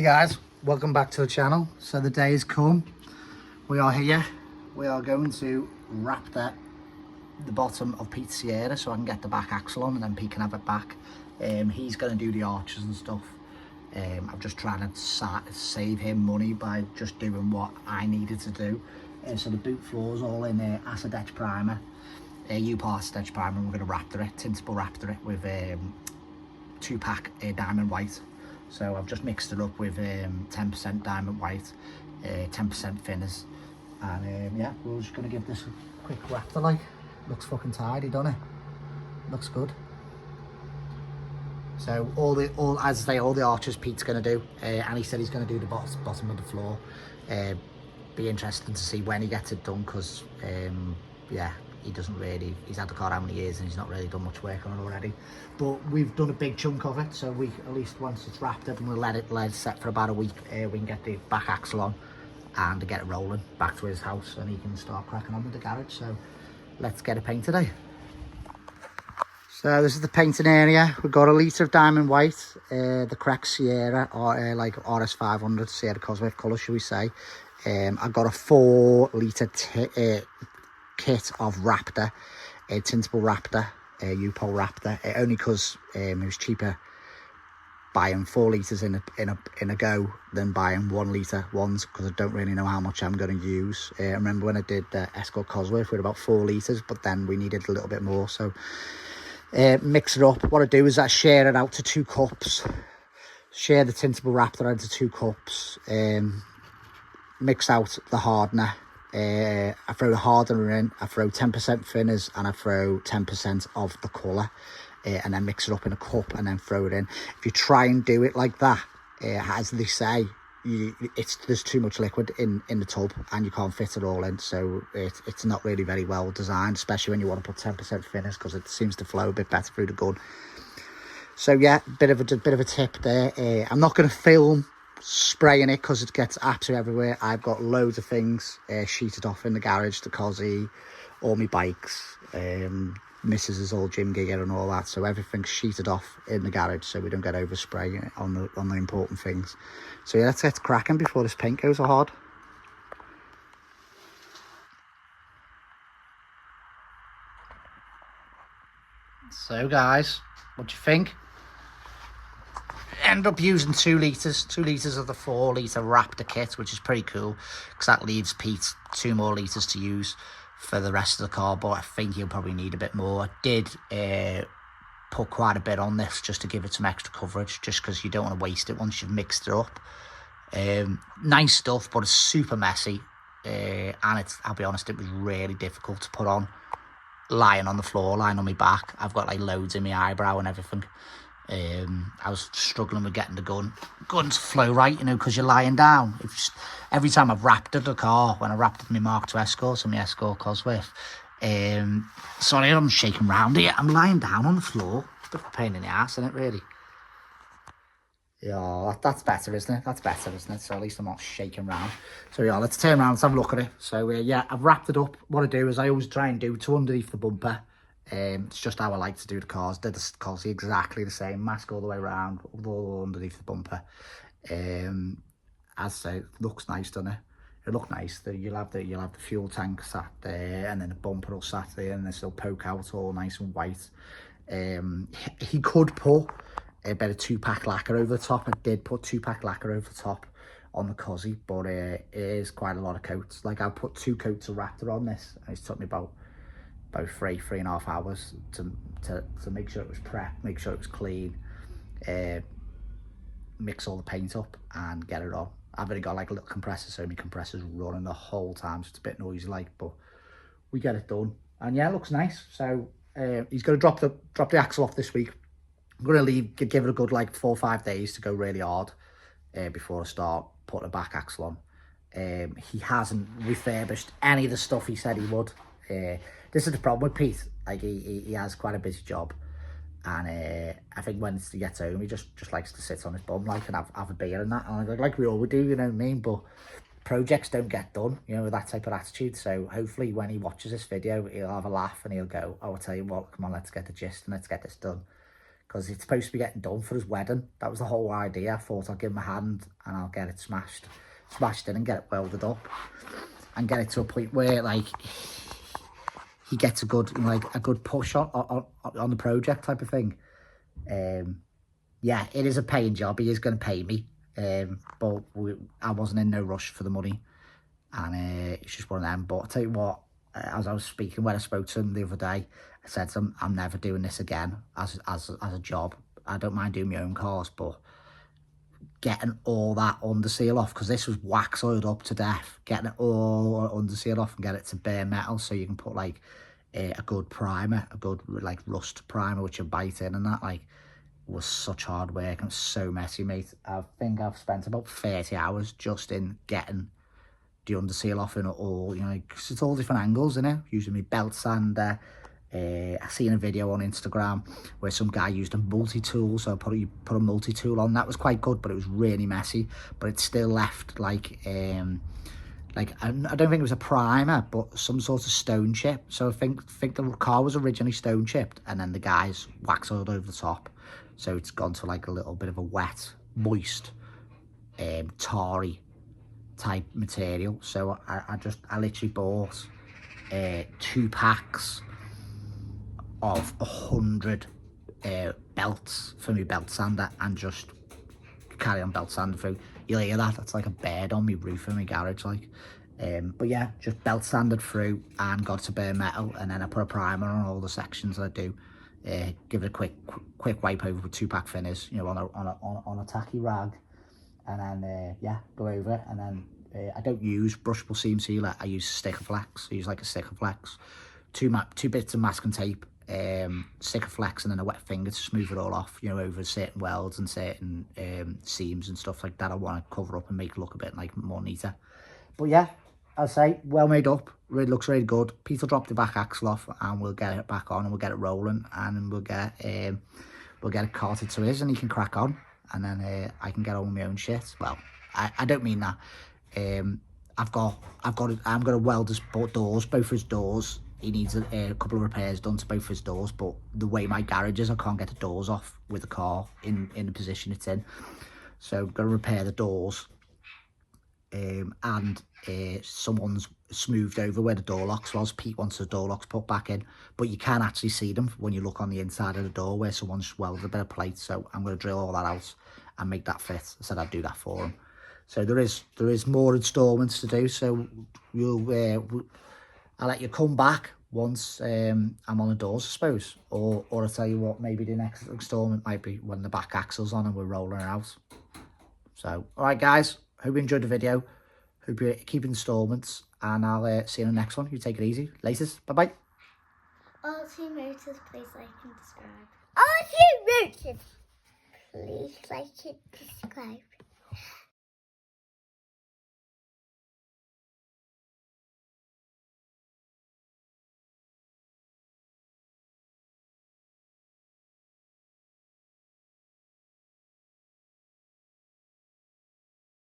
Guys, welcome back to the channel. So the day has come, we are here, we are going to Raptor the bottom of Pt4 so I can get the back axle on and then Pete can have it back. He's going to do the arches and stuff. I'm just trying to save him money by just doing what I needed to do. So the boot floor's all in acid etch primer, Upol acid etch primer, and we're going to Raptor it, tintable Raptor it with 2-pack diamond white. So I've just mixed it up with 10% diamond white, 10% thinners, and yeah, we're just going to give this a quick Raptor like. Looks fucking tidy, doesn't it? Looks good. So all as I say, all the arches Pete's going to do, and he said he's going to do the bottom of the floor. Be interesting to see when he gets it done, because yeah, he's had the car how many years and he's not really done much work on it already. But we've done a big chunk of it, so we, at least once it's wrapped up and we'll let it set for about a week, we can get the back axle on and get it rolling back to his house, and he can start cracking on with the garage. So let's get it painted today. So this is the painting area. We've got a litre of diamond white, the correct Sierra, or like RS500 Sierra Cosworth colour, should we say. I've got a 4 litre kit of Raptor, a tintable Raptor, a Upol Raptor, only because it was cheaper buying 4 litres in a go than buying 1 litre ones, because I don't really know how much I'm going to use. I remember when I did Escort Cosworth with about 4 litres, but then we needed a little bit more, so mix it up. What I do is I share it out to 2 cups, share the tintable Raptor into 2 cups, mix out the hardener. I throw the hardener in, I throw 10% thinners, and I throw 10% of the colour, and then mix it up in a cup and then throw it in. If you try and do it like that, as they say, there's too much liquid in the tub and you can't fit it all in, so it's not really very well designed, especially when you want to put 10% thinners, because it seems to flow a bit better through the gun. So yeah, bit of a tip there. I'm not going to film spraying it because it gets absolutely everywhere. I've got loads of things sheeted off in the garage, the Cosy, all my bikes, Mrs.'s old gym gear and all that, so everything's sheeted off in the garage so we don't get overspray on the important things. So yeah, let's get cracking before this paint goes hard. So guys, what do you think? End up using 2 litres of the 4 litre Raptor kit, which is pretty cool, because that leaves Pete 2 more litres to use for the rest of the car, but I think he'll probably need a bit more. I did put quite a bit on this just to give it some extra coverage, just because you don't want to waste it once you've mixed it up. Nice stuff, but it's super messy, and I'll be honest, it was really difficult to put on lying on the floor, lying on my back. I've got like loads in my eyebrow and everything. I was struggling with getting the gun to flow right, you know, because you're lying down. Every time I've Raptored the car, when I Raptored my Mark II Escort and my Escort Cosworth, sorry, I'm shaking round here, I'm lying down on the floor. It's a bit of a pain in the ass, isn't it, really? Yeah, that's better, isn't it? That's better, isn't it? So at least I'm not shaking round. So yeah, let's turn around, let's have a look at it. So yeah, I've wrapped it up. What I do is I always try and do to underneath the bumper. It's just how I like to do the cars. Did the cars exactly the same, mask all the way around, all underneath the bumper. As I say, it looks nice, doesn't it? It look nice. You'll have the fuel tank sat there, and then the bumper will sat there, and this will poke out all nice and white. He could put a bit of 2-pack lacquer over the top. I did put 2-pack lacquer over the top on the Cosy, but it is quite a lot of coats. Like, I put 2 coats of Raptor on this, and it's took me about 3.5 hours to make sure it was prepped, make sure it was clean, mix all the paint up and get it on. I've only got like a little compressor, so my compressor's running the whole time, so it's a bit noisy like, but we get it done. And yeah, it looks nice. So he's going to drop the axle off this week. I'm going to give it a good like 4 or 5 days to go really hard before I start putting a back axle on. He hasn't refurbished any of the stuff he said he would. This is the problem with Pete. Like, he has quite a busy job, and I think when he gets home, he just likes to sit on his bum, like, and have a beer and that, and like we all would do, you know what I mean? But projects don't get done, you know, with that type of attitude. So hopefully when he watches this video, he'll have a laugh and he'll go, oh, I'll tell you what, come on, let's get the gist and let's get this done. because it's supposed to be getting done for his wedding. That was the whole idea. I thought I'd give him a hand and I'll get it smashed in and get it welded up and get it to a point where like he gets a good push on the project type of thing. Yeah, it is a paying job. He is going to pay me, but I wasn't in no rush for the money, and it's just one of them. But I'll tell you what, as I was speaking, when I spoke to him the other day, I said to him, I'm never doing this again as a job. I don't mind doing my own cars, but getting all that underseal off, because this was wax oiled up to death, getting it all underseal off and get it to bare metal so you can put like a good primer, a good like rust primer which you bite in, and that like was such hard work and so messy, mate. I think I've spent about 30 hours just in getting the underseal off in it all, you know, because it's all different angles, you know, using my belt sander. I seen a video on Instagram where some guy used a multi-tool, so I put a multi-tool on. That was quite good, but it was really messy, but it still left like I don't think it was a primer, but some sort of stone chip. So I think the car was originally stone chipped, and then the guys wax oiled over the top, so it's gone to like a little bit of a wet, moist, tarry type material. So I literally bought 2 packs of 100 belts for my belt sander and just carry on belt sander through. You'll hear that, that's like a bird on my roof in my garage, like. But yeah, just belt sanded through and got to bare metal, and then I put a primer on all the sections that I do. Give it a quick wipe over with 2-pack thinners, you know, on a tacky rag, and then yeah, go over it. And then I don't use brushable seam sealer, I use sticker flex. I use like a sticker flex, two bits of masking tape, sticker flex, and then a wet finger to smooth it all off, you know, over certain welds and certain seams and stuff like that I want to cover up and make it look a bit like more neater. But yeah, I'll say well made up, really looks really good. Pete will drop the back axle off and we'll get it back on and we'll get it rolling, and we'll get it carted to his and he can crack on, and then I can get on with my own shit. Well, I don't mean that. I'm gonna weld his doors, both his doors. He needs a couple of repairs done to both his doors, but the way my garage is, I can't get the doors off with the car in the position it's in. So I'm gonna repair the doors, and someone's smoothed over where the door locks was. Pete wants the door locks put back in, but you can actually see them when you look on the inside of the door where someone's welded a bit of plate. So I'm going to drill all that out and make that fit. I said I'd do that for him. So there is more installments to do, so I'll let you come back once I'm on the doors, I suppose, or I'll tell you what, maybe the next installment might be when the back axle's on and we're rolling it out. So all right guys, hope you enjoyed the video, hope you keep installments, and I'll see you in the next one. You take it easy. Latest, bye bye. All team motors, please like and subscribe. All team motors, please like and subscribe.